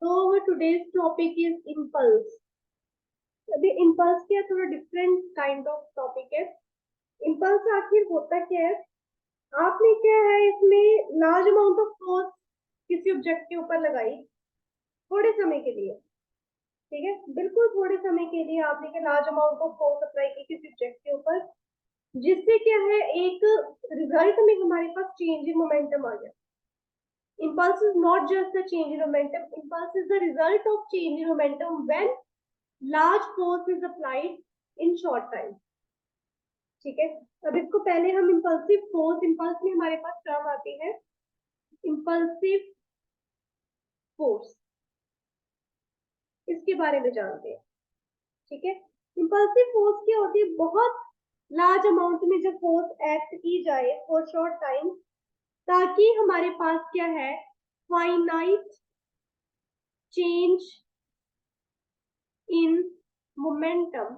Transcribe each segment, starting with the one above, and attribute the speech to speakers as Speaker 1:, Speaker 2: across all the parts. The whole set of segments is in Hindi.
Speaker 1: So today's topic is impulse. अभी impulse क्या थोड़ा different kind of topic है. Impulse आखिर होता क्या है? आपने क्या है इसमें large amount of force किसी ऑब्जेक्ट के ऊपर लगाई थोड़े समय के लिए, ठीक है, बिल्कुल थोड़े समय के लिए आपने क्या large amount of force apply की किसी ऑब्जेक्ट के ऊपर, जिससे क्या है एक रिजल्ट में हमारे पास चेंज इन मोमेंटम आ गया. Impulse is not just a change in momentum. Impulse is the result of change in momentum when large force is applied in short time. ठीक है. अब इसको पहले हम impulsive force, impulse में हमारे पास टर्म आती है impulsive force, इसके बारे में जानते हैं. ठीक है. impulsive force क्या होती है? बहुत लार्ज अमाउंट में जब फोर्स एक्ट की जाए फॉर शॉर्ट टाइम, ताकि हमारे पास क्या है finite change in momentum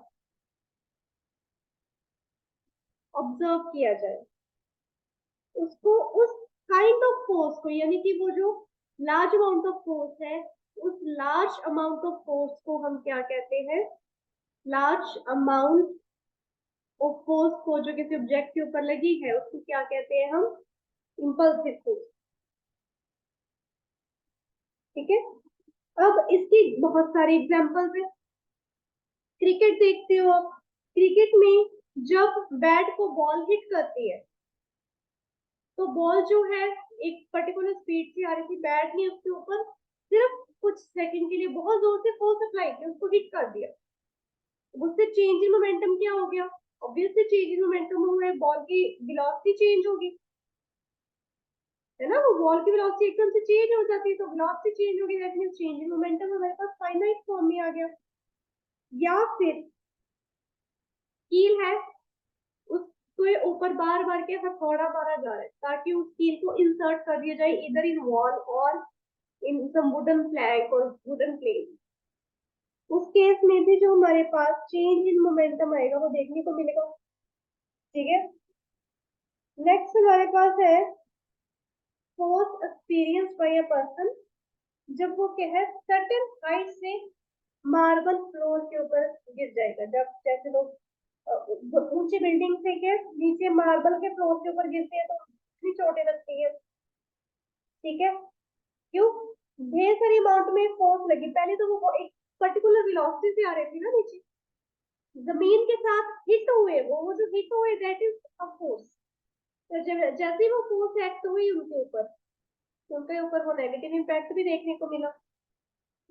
Speaker 1: observe किया जाए. उसको उस काइंड ऑफ फोर्स को, यानी कि वो जो लार्ज अमाउंट ऑफ फोर्स है, उस लार्ज अमाउंट ऑफ फोर्स को हम क्या कहते हैं? लार्ज अमाउंट ऑफ फोर्स को जो किसी ऑब्जेक्ट के ऊपर लगी है उसको क्या कहते हैं हम? Impulsive force. ठीक है. अब इसकी बहुत सारे एग्जांपल्स हैं. क्रिकेट देखते हो आप. क्रिकेट में जब बैट को बॉल हिट करती है तो बॉल जो है एक पर्टिकुलर स्पीड से आ रही थी, बैट ने उसके ऊपर सिर्फ कुछ सेकंड के लिए बहुत जोर से फोर्स अप्लाई किया, उसको हिट कर दिया. उससे चेंज इन मोमेंटम क्या हो गया? ऑब्वियसली चेंज इन मोमेंटम हुआ है, बॉल की वेलोसिटी चेंज होगी, है ना. वो बॉल की वेलोसिटी एकदम से चेंज हो जाती है, तो वेलोसिटी चेंज होगी, that means change in momentum हमारे पास फाइनाइट फॉर्म में आ गया. या फिर कील है, उसके ऊपर बार बार के हथौड़ा मारा जा रहा है ताकि उस कील को इंसर्ट कर दिया जाए इधर इन वॉल और इन सम वुडन फ्लैग और वुडन प्लेट. उस केस में भी जो हमारे पास चेंज इन मोमेंटम आएगा वो देखने को मिलेगा. ठीक है. नेक्स्ट हमारे पास है force experience by a person. जब वो क्या है सर्टेन हाइट से मार्बल फ्लोर के ऊपर गिर जाएगा. जब जैसे लोग ऊंची बिल्डिंग से के नीचे मार्बल के फ्लोर के ऊपर गिरते हैं तो इतनी चोटें लगती है. ठीक है. क्यों? ढेर सारी अमाउंट में फोर्स लगी. पहले तो वो एक पर्टिकुलर वेलोसिटी से आ रही थी ना नीचे, जमीन के साथ हिट हुए, वो जो हिट हुए दैट इज अ फोर्स. तो जैसे ही वो फोर्स एक्ट हुई उनके ऊपर वो नेगेटिव इम्पैक्ट भी देखने को मिला,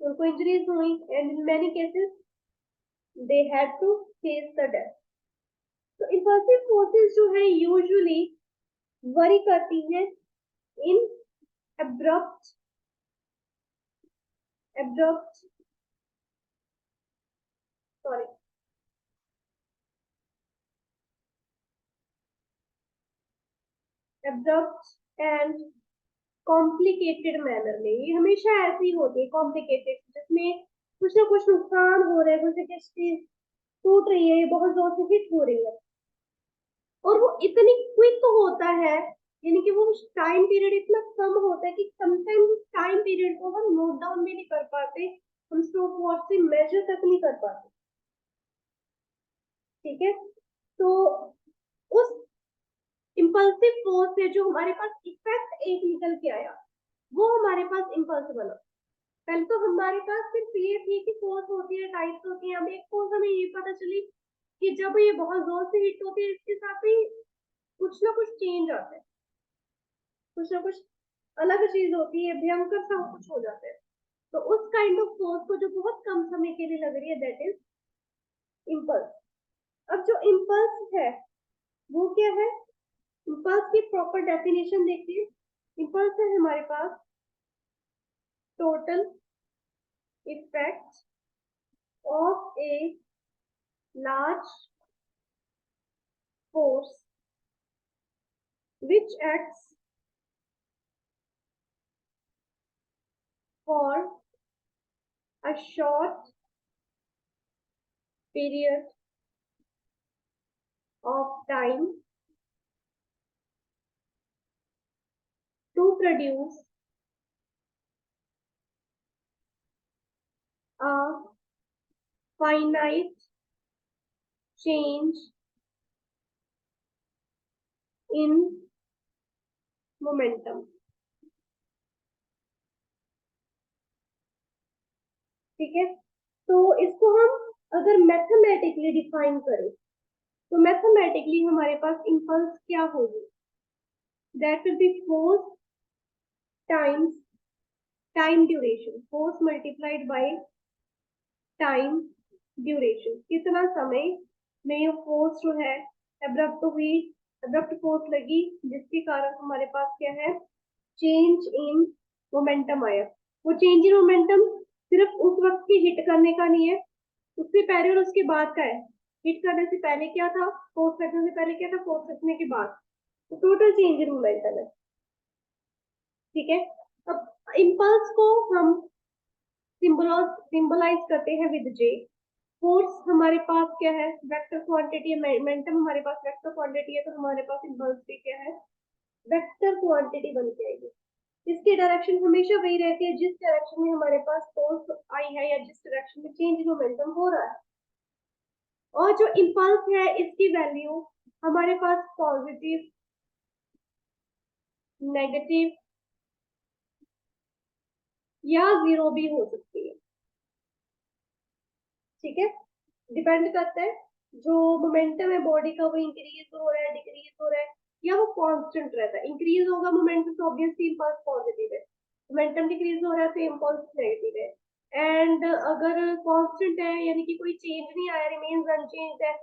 Speaker 1: उनको इंजरीज हुई and in many cases they had to face the death. तो इम्पल्सिव फोर्सेस जो है यूजुअली वरी करती हैं in abrupt abrupt sorry abrupt and complicated manner में. ये हमेशा ऐसी होती है कॉम्प्लिकेटेड, जिसमें कुछ ना कुछ नुकसान हो रहा है, कुछ एक चीज टूट रही है, बहुत जोर से हिट हो रही है, और वो इतनी क्विक होता है, यानी कि वो टाइम पीरियड इतना कम होता है कि समटाइम्स उस टाइम पीरियड को हम नोट डाउन भी नहीं कर पाते, हम स्टॉप वॉच से मेजर तक नहीं कर पाते. ठीक है. तो उस इम्पल्सिव फोर्स से जो हमारे पास इफेक्ट एक निकल के आया वो हमारे पास इम्पल्स बना. पहले तो हमारे पास सिर्फ ये थी कि फोर्स होती है, टाइप्स होती है. अब एक फोर्स हमें ये पता चली कि जब ये बहुत जोर से हिट होती है इसके साथ ही कुछ ना कुछ चेंज आता है, कुछ ना कुछ अलग चीज होती है, भयंकर सा कुछ हो जाता है. तो उस काइंड ऑफ फोर्स को जो बहुत कम समय के लिए लग रही है दैट इज इम्पल्स. अब जो इम्पल्स है वो क्या है? इम्पल्स की प्रॉपर डेफिनेशन देखिए. इम्पल्स है हमारे पास total effect of a large force which acts for a short period of time to produce a finite change in momentum। ठीक है, तो इसको हम अगर मैथमेटिकली डिफाइन करें तो मैथमेटिकली हमारे पास इम्पल्स क्या होगी, that will be force times time duration, force multiplied by time duration. कितना समय में ये फोर्स जो है एब्रप्ट हुई, एब्रप्ट फोर्स लगी, जिसके कारण हमारे पास क्या है, चेंज इन मोमेंटम आया। वो चेंज इन मोमेंटम सिर्फ उस वक्त की हिट करने का नहीं है, उससे पहले और उसके बाद का है। हिट करने से पहले क्या था, फोर्स लगने से पहले क्या था, फोर्स लगने के बाद, तो टोटल चेंज इन मोमेंटम है। ठीक है, अब इम्पल्स को हम सिंबलाइज करते हैं विद जे। फोर्स हमारे पास क्या है, वेक्टर क्वांटिटी है, मोमेंटम हमारे पास वेक्टर क्वांटिटी है, तो हमारे पास इम्पल्स भी क्या है, वेक्टर क्वांटिटी बन के आएगी। इसकी डायरेक्शन हमेशा वही रहती है जिस डायरेक्शन में हमारे पास फोर्स आई है या जिस डायरेक्शन में चेंज इन मोमेंटम हो रहा है। और जो इम्पल्स है इसकी वैल्यू हमारे पास पॉजिटिव, नेगेटिव या जीरो भी हो सकती है। ठीक है, डिपेंड करता है जो मोमेंटम है बॉडी का, वो इंक्रीज हो रहा है, डिक्रीज हो रहा है, या वो कांस्टेंट रहता है। इंक्रीज होगा मोमेंटम तो ऑब्वियसली इम्पल्स पॉजिटिव है, मोमेंटम डिक्रीज हो रहा है तो इम्पल्स नेगेटिव है। एंड अगर कांस्टेंट है यानी कि कोई चेंज नहीं आया, रिमेन्स अनचेंज्ड है,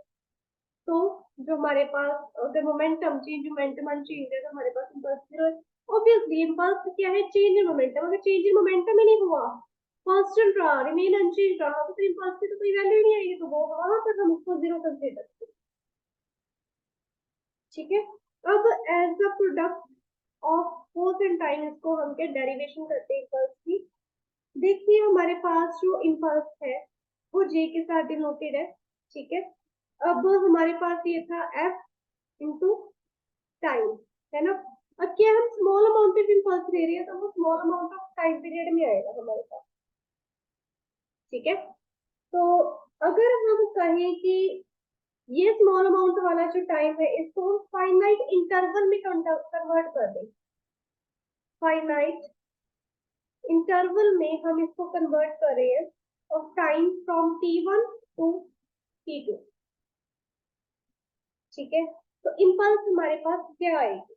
Speaker 1: तो जो हमारे पास अगर मोमेंटम चेंज, मोमेंटम अनचेंज है, तो हमारे पास इम्पल्स जीरो है। ऑब्वियसली इम्पल्स क्या है, चेंज इन मोमेंटम। अगर चेंज इन मोमेंटम ही नहीं हुआ, कांस्टेंट रहा, रिमेन अनचेंज रहा, तो इम्पल्स की तो कोई वैल्यू ही नहीं आएगी, तो वो वहां पर हम उसको जीरो कंसीडर करते हैं। ठीक है, अब as the product of force and time, इसको हम क्या डेरिवेशन करते हैं इम्पल्स की। देखिए हमारे पास जो इम्पल्स है वो जे के साथ डिनोटेड है। ठीक है, अब हमारे पास ये था एफ इंटू टाइम, है ना। अब क्या हम स्मॉल अमाउंट ऑफ इम्पल्स ले रहे हैं, तो वो small amount of time period में आएगा हमारे पास। ठीक है, तो अगर हम कहें कि ये स्मॉल अमाउंट वाला जो टाइम है इसको हम फाइनाइट इंटरवल में कन्वर्ट कर दें, फाइनाइट इंटरवल में हम इसको कन्वर्ट कर रहे हैं of time from T1 to T2। ठीक है, तो इम्पल्स हमारे पास क्या आएगी,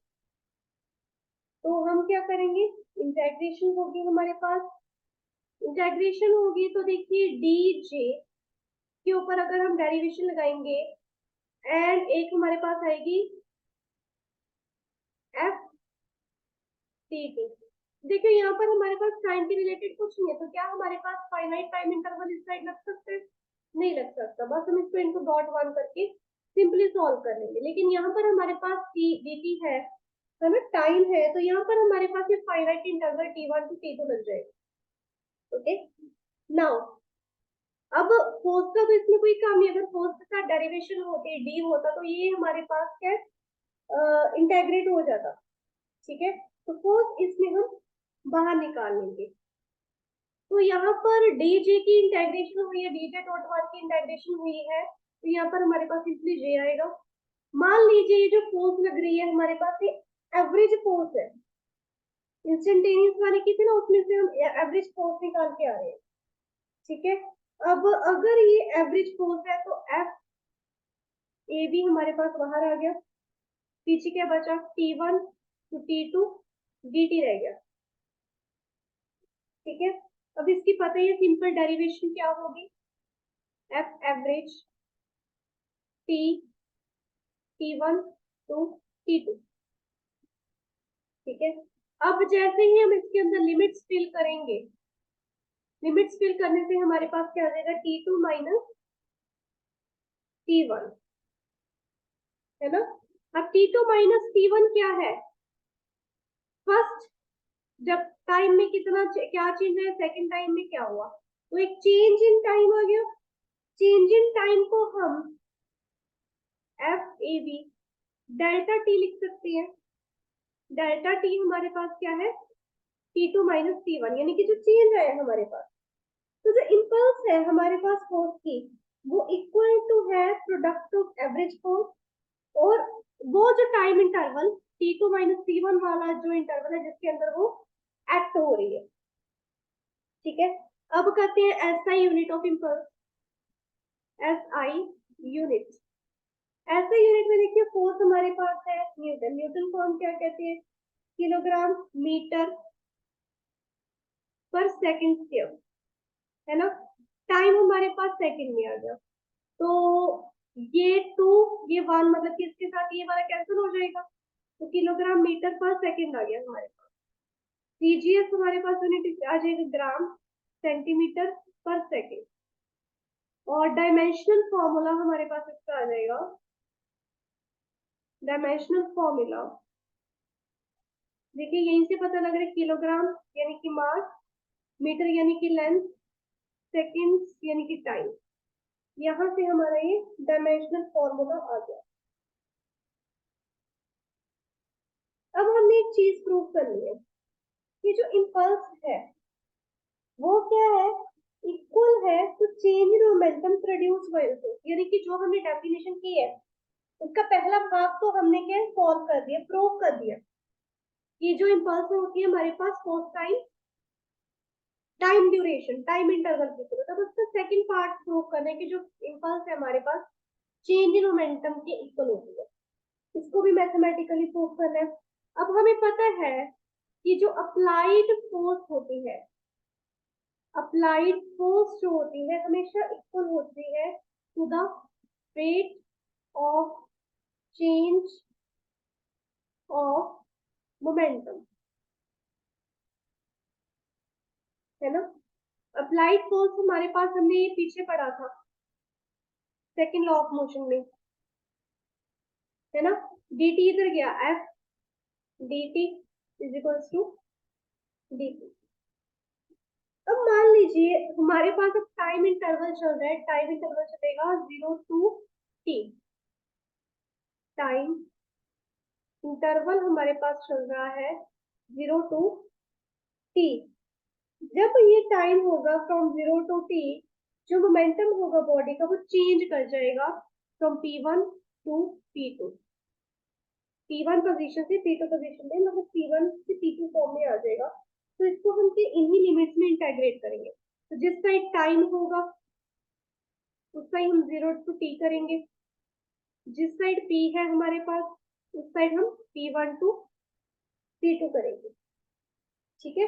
Speaker 1: तो हम क्या करेंगे, इंटेग्रेशन होगी हमारे पास। इंटेग्रेशन होगी तो देखिए डी जे के ऊपर अगर हम डेरिवेशन लगाएंगे, एंड एक हमारे पास आएगी एफ टी टी। देखिए यहाँ पर हमारे पास टाइम के रिलेटेड कुछ नहीं है, तो क्या हमारे पास फाइनाइट टाइम इंटरवल इस साइड लग सकते हैं, नहीं लग सकता। बस हम इसको इनको डॉट वन करके सिंपली सॉल्व कर लेंगे। लेकिन यहाँ पर हमारे पास टी डी टी है ना, टाइम है, तो यहाँ पर हमारे पास ये finite interval T1 to T2 लग जाएगा। ओके, नाउ अब फोर्स का तो इसमें कोई काम नहीं, अगर फोर्स के साथ डेरिवेशन होती डी होता तो ये हमारे पास क्या इंटेग्रेट हो जाता। ठीक है, तो फोर्स इसमें हम बाहर निकाल लेंगे। तो यहाँ पर डी जे की इंटेग्रेशन हुई है, डी जे डॉट वन की इंटेग्रेशन हुई है, तो यहाँ पर हमारे पास इसलिए जे आएगा। मान लीजिए ये जो फोर्स लग रही है हमारे पास ये एवरेज फोर्स है, इंस्टेंटेनियस वाली की थी ना, उसमें से हम एवरेज फोर्स निकाल के आ रहे हैं। ठीक है, अब अगर ये एवरेज फोर्स है तो एफ ए भी हमारे पास बाहर आ गया, पीछे क्या बचा, T1 to T2 D T रह गया। ठीक है, अब इसकी पता है सिंपल डेरिवेशन क्या होगी, F average T T1 to T2। ठीक है, अब जैसे ही हम इसके अंदर लिमिट्स फिल करेंगे, लिमिट्स फिल करने से हमारे पास क्या आ जाएगा, T2 माइनस T1, है ना। अब T2 माइनस T1 क्या है, फर्स्ट जब टाइम में कितना क्या चेंज है, सेकंड टाइम में क्या हुआ, तो एक चेंज इन टाइम आ गया। चेंज इन टाइम को हम F A B delta T लिख सकते हैं। डेल्टा टी हमारे पास क्या है, T2 माइनस T1, यानी कि जो चेंज आया हमारे पास। तो जो इम्पल्स है हमारे पास फोर्स की, वो इक्वल टू है प्रोडक्ट ऑफ एवरेज फोर्स और वो जो time interval T2 minus T1 वाला जो इंटरवल है जिसके अंदर वो एक्ट हो रही है। ठीक है, अब करते हैं SI unit of impulse. SI unit, SI unit में देखिए फोर्स हमारे पास है न्यूटन। न्यूटन को हम क्या कहते हैं? किलोग्राम मीटर पर सेकंड स्क्वायर, है ना। टाइम हमारे पास सेकंड में आ गया, तो ये 2 ये 1 मतलब कि इसके साथ ये वाला कैंसिल हो जाएगा, तो किलोग्राम मीटर पर सेकंड आ गया हमारे पास। CGS हमारे पास यूनिट आ जाएगा ग्राम सेंटीमीटर पर सेकंड, और डायमेंशनल फॉर्मूला हमारे पास इसका आ जाएगा, डायमेंशनल फॉर्मूला देखिए यहीं से पता लग रहा है, किलोग्राम यानी कि मास, मीटर यानी कि लेंथ, सेकंड्स यानी कि टाइम। यहाँ से हमारा ये डायमेंशनल फॉर्मूला आ गया। अब हमने एक चीज प्रूव करनी है कि जो इम्पल्स है वो क्या है, इक्वल है to change in momentum produce by force. यानी कि जो हमने डेफिनेशन की है उसका पहला भाग तो हमने क्या सॉल्व कर दिया, प्रूव कर दिया कि जो इम्पल्स होती है हमारे पास force time time duration time interval की जरूरत है। अब उसका सेकंड पार्ट प्रूव करना है कि जो इम्पल्स है हमारे पास चेंज इन मोमेंटम के इक्वल होती है, इसको भी मैथमेटिकली प्रूव करना है। अब हमें पता है कि जो अप्लाइड फोर्स होती है, अप्लाइड फोर्स जो होती है हमेशा इक्वल होती है to the rate of change of momentum, है ना। अप्लाइड फोर्स हमारे पास हमने ये पीछे पढ़ा था सेकंड लॉ ऑफ मोशन में, है ना। dt इधर गया, F dt is equals to dt। अब मान लीजिए हमारे पास अब टाइम इंटरवल चल रहा है, टाइम इंटरवल चलेगा 0 टू t। टाइम इंटरवल हमारे पास चल रहा है 0 टू t। जब ये टाइम होगा फ्रॉम 0 टू t, जो मोमेंटम होगा बॉडी का वो चेंज कर जाएगा from P1 to P2। P1 position से P2 पोजीशन में, मतलब P1 से P2 फॉर्म में आ जाएगा। तो इसको हम इन्हीं लिमिट्स में इंटेग्रेट करेंगे। तो जिस साइड टाइम होगा उस साइड हम 0 टू t करेंगे, जिस साइड P है हमारे पास उस साइड हम P1 टू P2 करेंगे। ठीक है,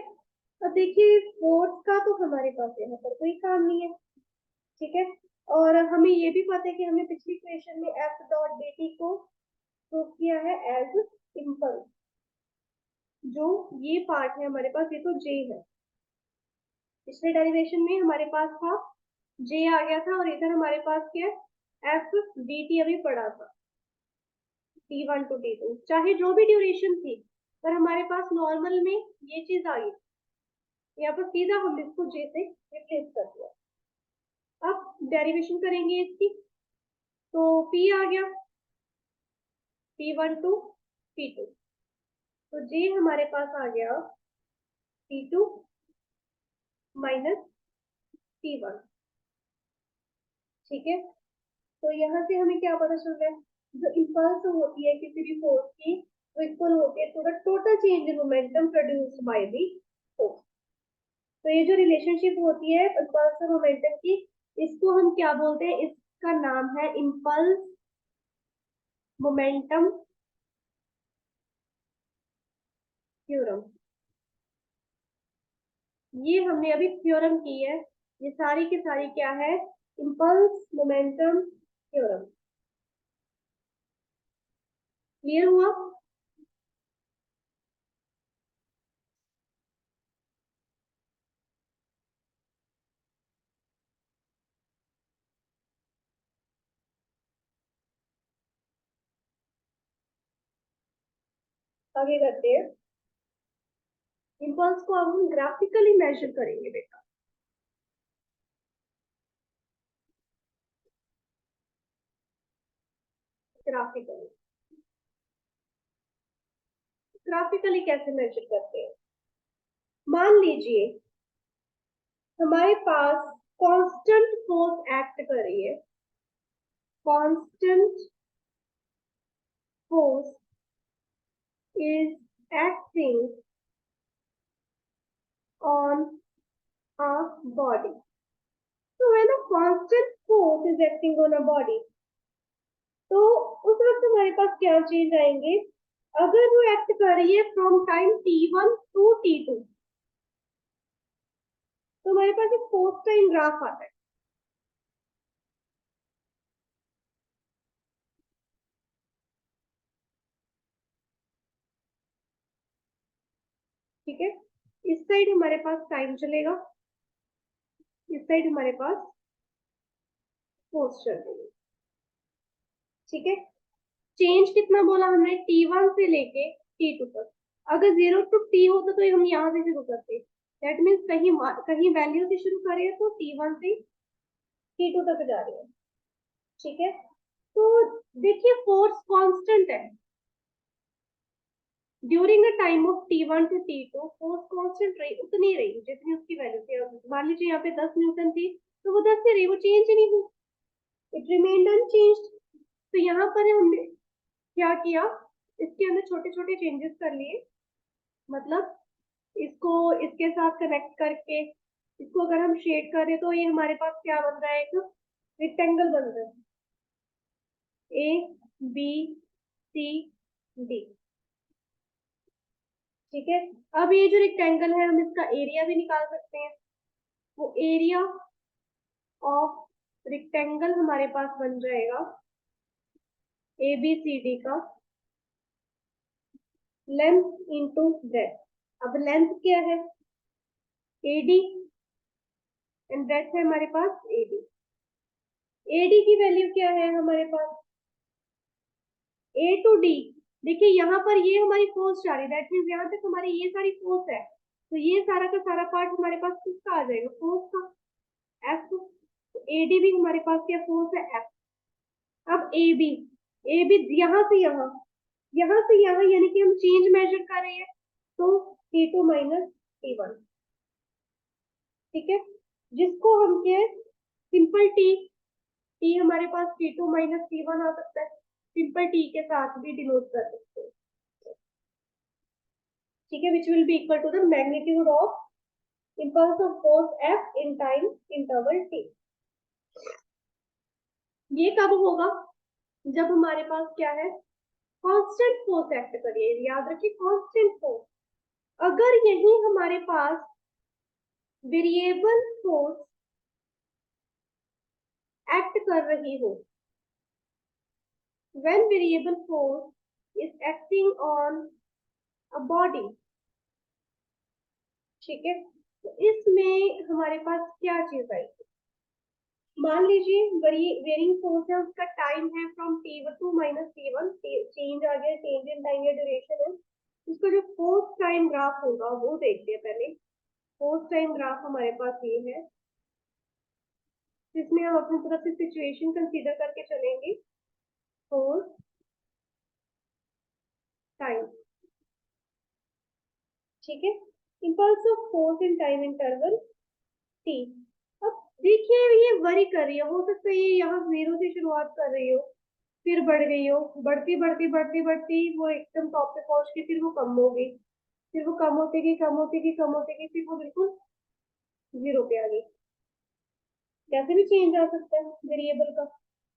Speaker 1: अब देखिए फोर्स का तो हमारे पास यहाँ पर कोई काम नहीं है। ठीक है, और हमें ये भी पता है कि हमने पिछली इक्वेशन में F डॉट dt को प्रूव किया है एज इम्पल्स। जो ये पार्ट है हमारे पास ये तो J है, पिछले डेरिवेशन में हमारे पास था J आ गया था, और इधर हमारे पास क्या है F dt अभी पड़ा था T1 टू T2, चाहे जो भी ड्यूरेशन थी पर हमारे पास नॉर्मल में ये चीज आ गई, यहाँ पर सीधा हम इसको J से रिप्लेस कर दिया। अब डेरिवेशन करेंगे इसकी, तो P आ गया P1 टू P2, तो J हमारे पास आ गया P2 माइनस P1। ठीक है, तो यहाँ से हमें क्या पता चल रहा है, जो इम्पल्स होती है किसी भी फोर्स की वो इक्वल होती है to the total change in momentum produced by the force. तो ये जो रिलेशनशिप होती है इम्पल्स और मोमेंटम की, इसको हम क्या बोलते हैं, इसका नाम है इम्पल्स मोमेंटम थ्योरम। ये हमने अभी थ्योरम की है, ये सारी की सारी क्या है, इम्पल्स मोमेंटम थ्योरम। क्लियर हुआ? आगे करते हैं, इम्पल्स को अब हम ग्राफिकली मेजर करेंगे बेटा। ग्राफिकली, ग्राफिकली कैसे मेजर करते हैं, मान लीजिए हमारे पास कांस्टेंट फोर्स एक्ट कर रही है, constant force is acting on a body. So when a constant force is acting on a body, तो उस वक्त हमारे पास क्या चेंज आएंगे? अगर वो एक्ट कर रही है from time t1 to t2, तो हमारे पास एक फोर्स टाइम ग्राफ आता है। ठीक है, इस साइड हमारे पास टाइम चलेगा, इस साइड हमारे पास फोर्स चल रही है। ठीक है, चेंज कितना बोला हमने? t1 से लेके t2 तक। अगर 0 टू t होता तो हम यहाँ से शुरू करते, दैट मीन्स कहीं कहीं वैल्यू से शुरू करें तो t1 से t2 तक जा रही है। ठीक है, तो देखिए फोर्स कांस्टेंट है during the time of t1 to t2, force constant रही, उतनी रही जितनी उसकी वैल्यू थी। मान लीजिए यहाँ पे 10 न्यूटन थी, तो वो 10 से रही, वो चेंज ही नहीं हुई, इट रिमेन्ड अनचेंज्ड। तो यहाँ पर हमने क्या किया, इसके अंदर छोटे छोटे चेंजेस कर लिए, मतलब इसको इसके साथ कनेक्ट करके इसको अगर हम शेड करें तो ये हमारे पास क्या बन रहा है? एक रेक्टेंगल बन रहा है, ए बी सी डी। ठीक है, अब ये जो रेक्टेंगल है हम इसका एरिया भी निकाल सकते हैं। वो एरिया ऑफ रेक्टेंगल हमारे पास बन जाएगा ए बी सी डी का लेंथ इंटू ब्रेथ। अब लेंथ क्या है? एडी, एंड ब्रेथ है हमारे पास एडी। एडी की वैल्यू क्या है हमारे पास? ए टू डी। देखिए यहाँ पर ये हमारी फोर्स जा रही है, दैट मीन्स यहाँ तक हमारी ये सारी फोर्स है, तो ये सारा का सारा पार्ट हमारे पास किसका आ जाएगा? फोर्स का, एफ। तो एडी भी हमारे पास क्या फोर्स है? एफ। अब ए बी, ए बी यहाँ से यहाँ, यहाँ से यहाँ, यानी कि हम चेंज मेजर कर रहे हैं, तो T2 माइनस T1। ठीक है, जिसको हम क्या, सिंपल टी, टी हमारे पास T2 माइनस T1 आ सकता है, सिंपल टी के साथ भी डिनोट कर सकते हैं। ठीक है, which will be equal to the magnitude of impulse of force F in time interval T। ये कब होगा? जब हमारे पास क्या है? कांस्टेंट फोर्स एक्ट करिए, याद रखिए कांस्टेंट फोर्स। अगर यही हमारे पास वेरिएबल फोर्स एक्ट कर रही हो, when variable force is acting on a body, ठीक है, तो इसमें हमारे पास क्या चीज आएगी? मान लीजिए वेरिंग फोर्स है, उसका टाइम है from t2 minus t1, change आ गया, चेंज इन टाइम या ड्यूरेशन है। उसका जो फोर्स टाइम ग्राफ होगा वो देखते हैं पहले। फोर्स टाइम ग्राफ हमारे पास ये है, जिसमें हम अपनी तरफ से सिचुएशन कंसीडर करके चलेंगे। फोर्स टाइम, ठीक है, impulse of force in time interval T. अब देखिए ये वरी कर रही है, हो सकता है ये यहाँ 0 से शुरुआत कर रही हो, फिर बढ़ गई हो, बढ़ती बढ़ती बढ़ती बढ़ती वो एकदम टॉप पे पहुंच के फिर वो कम हो गई, फिर वो कम होती गई, कम होती गई, कम होती गई, फिर वो बिल्कुल 0 पे आ गई। कैसे भी चेंज आ सकता है वेरिएबल का।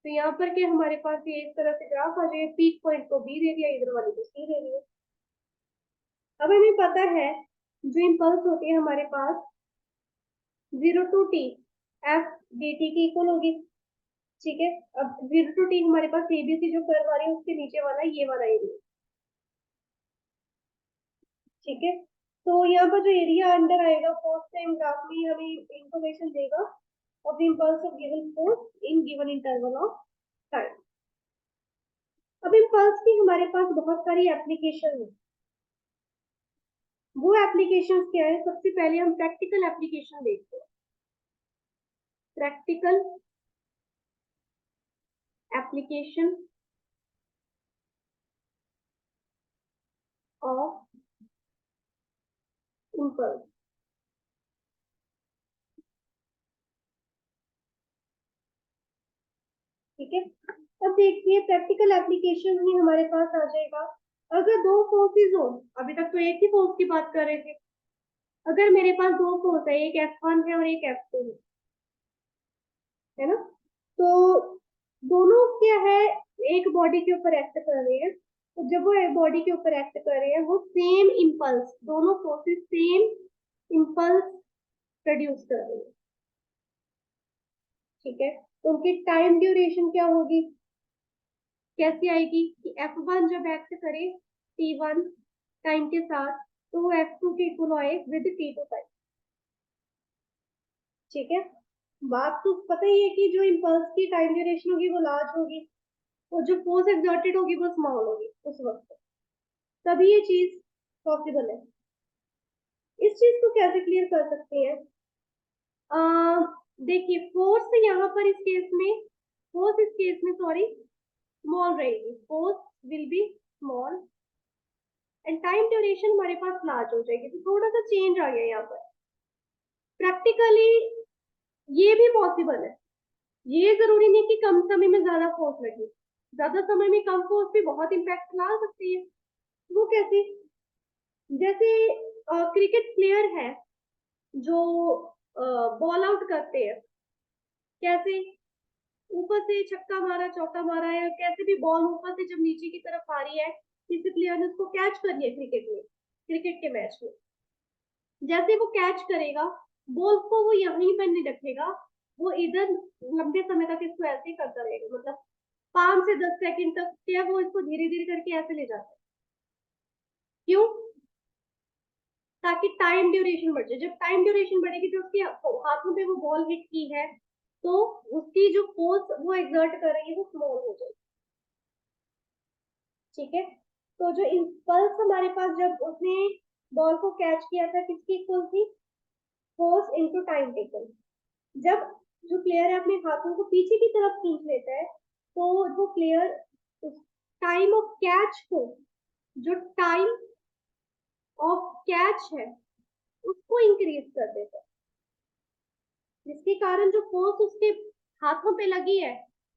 Speaker 1: तो यहाँ पर क्या हमारे पास ये इस तरह से ग्राफ आ जाए, पीक पॉइंट को बी दे दिया, इधर वाले को सी दे दिया। अब हमें पता है जो इम्पल्स होती है हमारे पास 0 to T F D T की इक्वल होगी। ठीक है, अब 0 टू टी हमारे पास एबीसी जो कर्व आ रही है उसके नीचे वाला ये वाला एरिया। ठीक है, तो यहाँ पर जो एरिया अंदर आएगा फोर्स टाइम ग्राफ में हमें इंफॉर्मेशन देगा of the impulse of given force in given interval of time. अब इम्पल्स की हमारे पास बहुत सारी एप्लीकेशन है। वो एप्लीकेशन क्या है? सबसे पहले हम प्रैक्टिकल एप्लीकेशन देखते हैं। Practical application of impulse. देखिए प्रैक्टिकल एप्लीकेशन ही हमारे पास आ जाएगा। अगर दो फोर्सेस हो, अभी तक तो एक ही फोर्स की बात कर रहे थे, अगर मेरे पास दो फोर्स है, एक F1 है और एक F2 है ना, तो दोनों क्या है, एक बॉडी के ऊपर एक्ट कर रहे हैं। तो जब वो बॉडी के ऊपर एक्ट कर रहे हैं, वो सेम इंपल्स, दोनों फोर्सेस सेम इंपल्स प्रोड्यूस कर रही है। ठीक है, तो उनकी टाइम ड्यूरेशन क्या होगी, कैसी आएगी कि F1 जब एक्ट करे T1 टाइम के साथ, तो वो F2 के इक्वल आए विद T2 टाइम। ठीक है, बात तो पता ही है कि जो इंपल्स की टाइम ड्यूरेशन होगी वो लार्ज होगी, और जो फोर्स एक्सर्टेड होगी वो स्मॉल होगी उस वक्त, तभी ये चीज पॉसिबल है। इस चीज को कैसे क्लियर कर सकते हैं, देखिए फोर्स यहाँ पर इस केस में, फोर्स इस केस में सॉरी स्मॉल रहेगी, force will be small and time duration हमारे पास लार्ज हो जाएगी। तो थोड़ा सा चेंज आ गया यहाँ पर। प्रैक्टिकली ये भी पॉसिबल है, ये जरूरी नहीं कि कम समय में ज्यादा फोर्स लगे, ज्यादा समय में कम फोर्स भी बहुत इम्पैक्ट ला सकती है। वो कैसे, जैसे क्रिकेट प्लेयर है जो बॉल आउट करते हैं, कैसे ऊपर से छक्का मारा चौका मारा, या कैसे भी बॉल ऊपर से जब नीचे की तरफ आ रही है, किसी प्लेयर ने उसको कैच कर लिया क्रिकेट में, क्रिकेट के मैच में, जैसे वो कैच करेगा बॉल को वो यहीं पर नहीं रखेगा, वो इधर लंबे समय तक इसको ऐसे ही करता रहेगा, मतलब 5 से 10 सेकंड तक क्या वो इसको धीरे धीरे करके ऐसे ले जाता है। क्यों, ताकि टाइम ड्यूरेशन बढ़ जाए। जब टाइम ड्यूरेशन बढ़ेगी तो उसके हाथों पे वो बॉल हिट की है, तो उसकी जो फोर्स वो एक्सर्ट कर रही है वो स्मॉल हो जाएगी। ठीक है, तो जो इंपल्स हमारे पास जब उसने बॉल को कैच किया था, किसकी इक्वल थी, फोर्स इनटू टाइम टेकन। जब जो प्लेयर है अपने हाथों को पीछे की तरफ खींच लेता है, तो वो प्लेयर उस टाइम ऑफ कैच को, जो टाइम ऑफ कैच है उसको इंक्रीज कर देता है, जिसके कारण जो फोर्स उसके हाथों पे लगी है,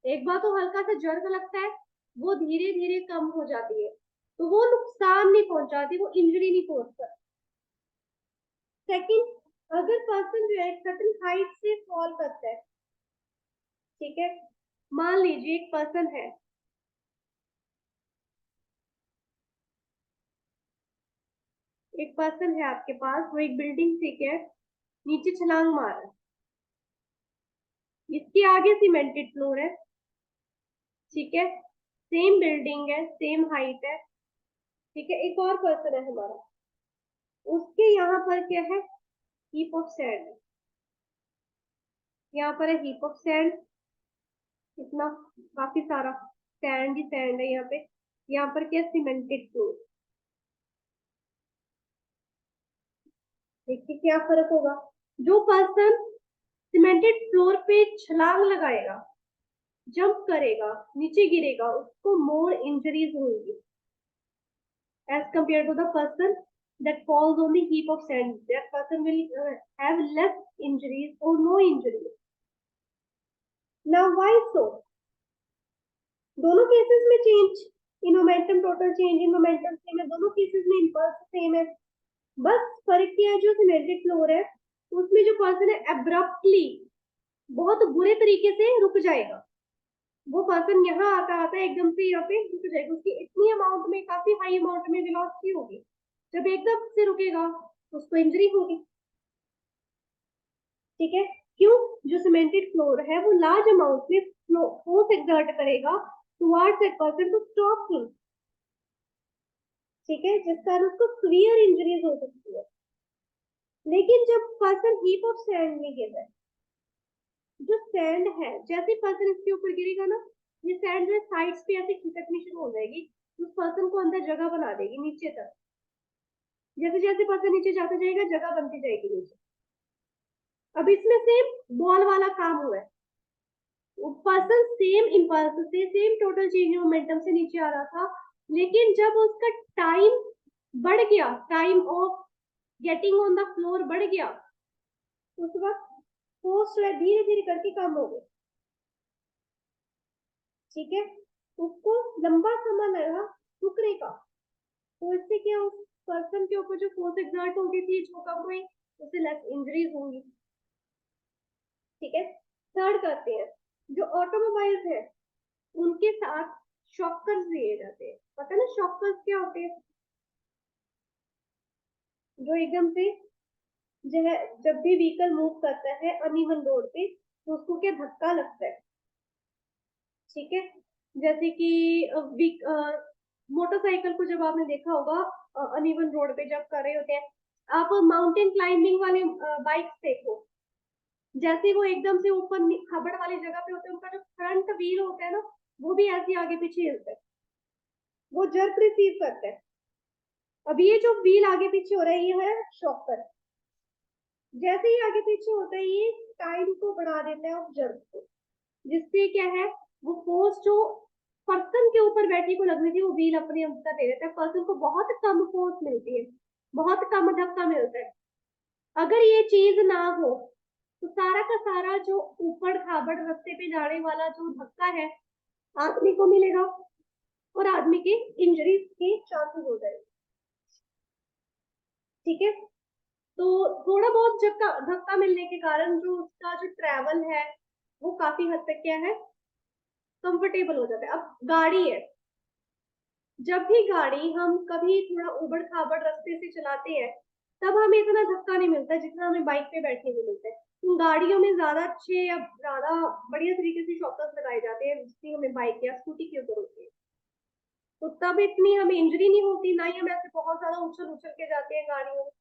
Speaker 1: एक बार तो हल्का सा जर्क लगता है, वो धीरे धीरे कम हो जाती है, तो वो नुकसान नहीं पहुंचाती, वो इंजरी नहीं पहुंचता। सेकंड, अगर पर्सन जो है सर्टेन हाइट से फॉल करता है, ठीक है, मान लीजिए एक पर्सन है, एक पर्सन है आपके पास, वो एक बिल्डिंग से क्या नीचे छलांग मार रहा है, इसके आगे सीमेंटेड फ्लोर है, ठीक है, सेम बिल्डिंग है, सेम हाइट है, ठीक है, एक और पर्सन है हमारा, उसके यहाँ पर क्या है, हीप ऑफ सैंड, यहाँ पर है हीप ऑफ सैंड, इतना काफी सारा सैंड ही सैंड है यहाँ पे, यहाँ पर क्या सीमेंटेड फ्लोर। देखिए क्या फर्क होगा, जो पर्सन सीमेंटेड फ्लोर पे छलांग लगाएगा, जंप करेगा, नीचे गिरेगा, उसको मोर इंजरीज होंगी as compared to the person that falls on the heap of sand. That person will have less injuries or no injuries. Now why so, दोनों केसेस में change in momentum, total change in momentum same है, दोनों केसेस में इंपल्स सेम है, बस फर्क क्या है, जो सीमेंटेड फ्लोर है उसमें जो पर्सन है एब्रप्टली बहुत बुरे तरीके से रुक जाएगा, वो पर्सन यहाँ आता आता एकदम से यहाँ पे रुक जाएगा, उसकी इतनी अमाउंट में, काफी हाई अमाउंट में वेलोसिटी होगी, जब एकदम से रुकेगा उसको इंजरी होगी। ठीक है, क्यों, जो सीमेंटेड फ्लोर है वो लार्ज अमाउंट में फोर्स एक्सर्ट करेगा towards that person to stop him, ठीक है, जिस कारण उसको सीवियर इंजरीज हो सकती है। लेकिन जब पर्सन हीप ऑफ सैंड में गिर रहा है, जो सैंड है जैसे पर्सन इसके ऊपर गिरेगा ना, ये सैंड जो साइड्स पे ऐसे खिसकनी शुरू हो जाएगी, उस पर्सन को अंदर जगह बना देगी नीचे तक, जैसे जैसे पर्सन नीचे जाता जाएगा जगह बनती जाएगी नीचे। अब इसमें सेम बॉल वाला काम हुआ है, पर्सन सेम इंपल्स से, सेम टोटल चेंज मोमेंटम से नीचे आ रहा था, लेकिन जब उसका टाइम बढ़ गया, time of getting on the floor बढ़ गया, उस वक्त फोर्स जो है धीरे धीरे करके कम हो गई। ठीक है, उसको लंबा समय लगा रुकने का, तो इससे क्या उस पर्सन के ऊपर जो फोर्स एग्जर्ट होगी थी जो कम हुई, उससे लेस इंजरीज होंगी। ठीक है, थर्ड करते हैं, जो ऑटोमोबाइल्स है उनके साथ शॉकर्स दिए जाते हैं। पता है ना शॉकर्स क्या होते हैं? जो एकदम से जो है जब भी व्हीकल मूव करता है अनइवन रोड पे तो उसको क्या धक्का लगता है। ठीक है, जैसे कि मोटरसाइकिल को जब आपने देखा होगा अनइवन रोड पे जब कर रहे होते हैं, आप माउंटेन क्लाइंबिंग वाले बाइक्स देखो, जैसे वो एकदम से ऊपर खबड़ वाली जगह पे होते हैं, उनका जो फ्रंट व्हील होता है ना वो भी ऐसे आगे पीछे हिलता है, वो जर्क रिसीव करता है। अब ये जो व्हील आगे पीछे हो रहा है ये है शॉकर। जैसे ही आगे पीछे होता है ये टाइम को बढ़ा देता है उस जर्क को, जिससे क्या है वो फोर्स जो पर्सन के ऊपर बैठी को लगनी थी वो व्हील अपने अंदर दे देता है, पर्सन को बहुत कम फोर्स मिलती है, बहुत कम धक्का मिलता है। अगर ये चीज ना हो तो सारा का सारा जो ऊपर खाबड़ रास्ते पे जाने वाला जो धक्का है आदमी को मिलेगा और आदमी के इंजरी के चांसेस हो जाएंगे। ठीक है, तो थोड़ा बहुत धक्का धक्का मिलने के कारण जो उसका जो ट्रेवल है वो काफी हद तक क्या है कंफर्टेबल हो जाता है। अब गाड़ी है, जब भी गाड़ी हम कभी थोड़ा उबड़ खाबड़ रास्ते से चलाते हैं तब हमें इतना धक्का नहीं मिलता जितना हमें बाइक पे बैठने में मिलता है। तो गाड़ियों में ज्यादा अच्छे या ज्यादा बढ़िया तरीके से शॉकर्स लगाए जाते हैं जिसकी हमें बाइक या स्कूटी के ऊपर होती है, तो तब इतनी हमें इंजरी नहीं होती, ना ही हम ऐसे बहुत ज्यादा उछल उछल के जाते हैं गाड़ियों में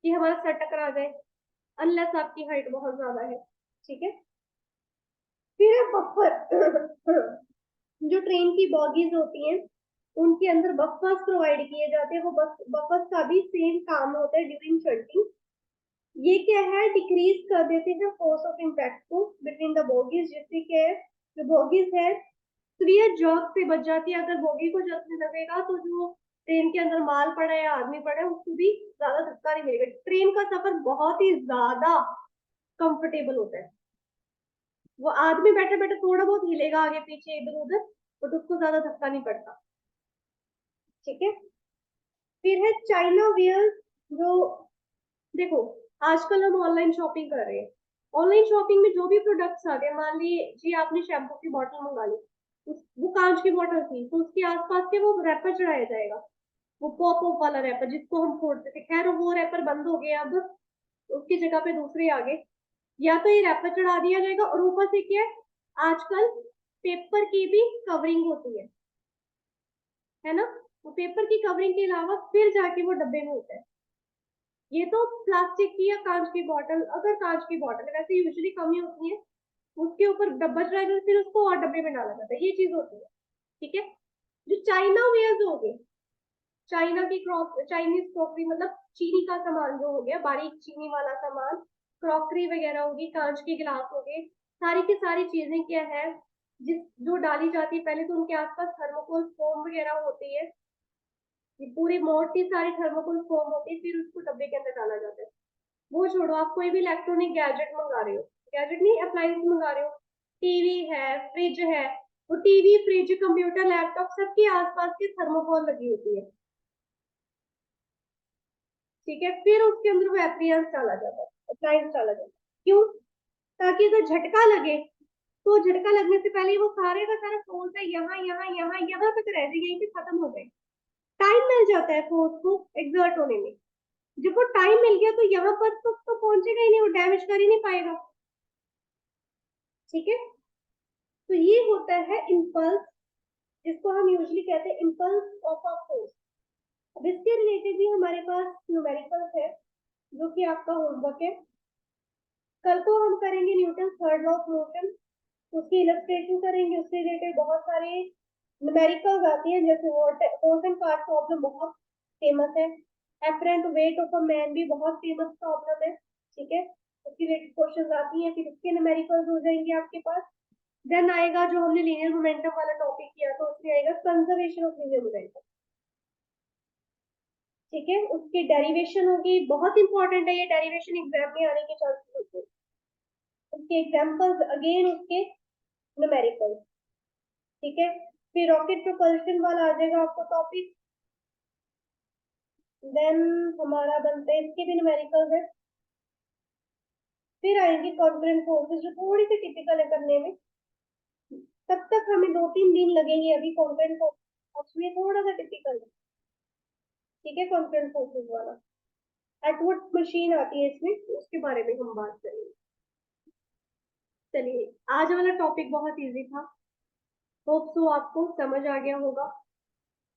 Speaker 1: कि हमारा सर टकरा जाए, अनलेस आपकी हाइट बहुत ज्यादा है। ठीक है, फिर है बफर जो ट्रेन की बॉगीज होती हैं उनके अंदर बफर्स प्रोवाइड किए जाते हैं, वो बफर्स का भी सेम काम होता है ड्यूरिंग शंटिंग। ये क्या है डिक्रीज कर देते हैं फोर्स ऑफ इम्पैक्ट को बिटवीन द बॉगीज, जिससे क्या है जो बॉगीज है तो ये जर्क से बच जाती है। अगर बॉगी को जर्कने लगेगा तो जो ट्रेन के अंदर माल पड़ा है या आदमी पड़ा है उसको भी ज्यादा धक्का नहीं मिलेगा। ट्रेन का सफर बहुत ही ज्यादा कंफर्टेबल होता है, वो आदमी बैठे बैठे थोड़ा बहुत हिलेगा आगे पीछे इधर उधर बट उसको ज्यादा धक्का नहीं पड़ता। ठीक है, फिर है चाइना वियर। जो देखो आजकल हम ऑनलाइन शॉपिंग कर रहे हैं, ऑनलाइन शॉपिंग में जो भी प्रोडक्ट्स आ गए, मान ली जी आपने शैम्पू की बोतल मंगा ली, वो कांच की बोतल थी तो उसके आसपास के वो रैपर चढ़ाया जाएगा, वो पॉप अप वाला रैपर जिसको हम फोड़ते थे, खैर वो रैपर बंद हो गया, अब उसकी जगह पे दूसरे आ गए। या तो ये रैपर चढ़ा दिया जाएगा और ऊपर से क्या है आजकल पेपर की भी कवरिंग होती है ना, वो पेपर की कवरिंग के अलावा फिर जाके वो डब्बे में होता है। ये तो प्लास्टिक की या कांच की बोतल, अगर कांच की बोतल है वैसे यूजुअली कम ही होती है, उसके ऊपर डब्बा चढ़ाया जाता है फिर उसको और डब्बे में डाला जाता है, ये चीज होती है। ठीक है, जो चाइना वेयर्स हो गए, चाइना की चाइनीज क्रॉकरी मतलब चीनी का सामान जो हो गया बारीक चीनी वाला सामान, क्रॉकरी वगैरह होगी, कांच के गिलास हो गए, सारी की सारी चीजें क्या है जिस जो डाली जाती है पहले तो उनके आसपास थर्मोकोल फोम वगैरह होती है, ये पूरी मोटी सारी थर्मोकोल फोम होती है, फिर उसको डब्बे के अंदर डाला जाता है। वो छोड़ो, आप कोई भी इलेक्ट्रॉनिक गैजेट मंगा रहे हो, गैजेट नहीं अप्लायंस मंगा रहे हो, टीवी है फ्रिज है, वो टीवी फ्रिज कंप्यूटर लैपटॉप सबके आसपास की थर्मोकोल लगी होती है। ठीक है, फिर उसके अंदर वो एप्रियंस डाला जाता है, अप्लायंस डाला जाता है, क्यों? ताकि अगर झटका लगे तो झटका लगने से पहले वो सारे का सारा फोर्स है यहाँ यहाँ यहाँ यहाँ तक रह जाए, यहीं पे खत्म हो जाए, टाइम मिल जाता है फोर्स को एग्जर्ट होने में। जब वो टाइम मिल गया तो यहाँ पर तो पहुंचेगा ही नहीं, वो डैमेज कर ही नहीं पाएगा। ठीक है, तो ये होता है इम्पल्स, जिसको हम यूजुअली कहते हैं इम्पल्स ऑफ अ फोर्स। अब इसके रिलेटेड भी हमारे पास न्यूमेरिकल्स है जो कि आपका होमवर्क है। कल को हम करेंगे Newton third law of motion, उसकी इलस्ट्रेशन करेंगे, उससे रिलेटेड बहुत सारे न्यूमेरिकल्स आती हैं, जैसे हॉर्स एंड कार्ट प्रॉब्लम बहुत फेमस है, apparent weight of a man भी बहुत फेमस प्रॉब्लम है। ठीक है, उसकी रिलेटेड क्वेश्चन आती हैं, फिर उसके न्यूमेरिकल्स हो जाएंगे आपके पास। देन आएगा जो हमने लीनियर मोमेंटम वाला टॉपिक किया था उसमें आएगा कंजर्वेशन ऑफ लीनियर मोमेंटम। ठीक है, उसकी डेरिवेशन होगी, बहुत इंपॉर्टेंट है ये डेरिवेशन, एग्जाम में आने के चांसेस होते हैं। उसके एग्जांपल्स अगेन उसके न्यूमेरिकल। ठीक है। फिर रॉकेट प्रोपल्शन वाला आ जाएगा आपको टॉपिक। देन हमारा बनते हैं, इसके भी न्यूमेरिकल्स है। फिर आएंगे कॉन्करेंट फोर्सेस, जो थोड़ी सी टिपिकल है करने में। तब तक हमें 2-3 दिन लगेंगे, अभी कॉन्करेंट फोर्सेस में थोड़ा सा टिपिकल है। ठीक है, कॉन्करेंट फोर्सेस वाला एटवुड मशीन आती है इसमें, तो उसके बारे में हम बात करेंगे। चलिए, आज वाला टॉपिक बहुत इजी था, होप सो आपको समझ आ गया होगा।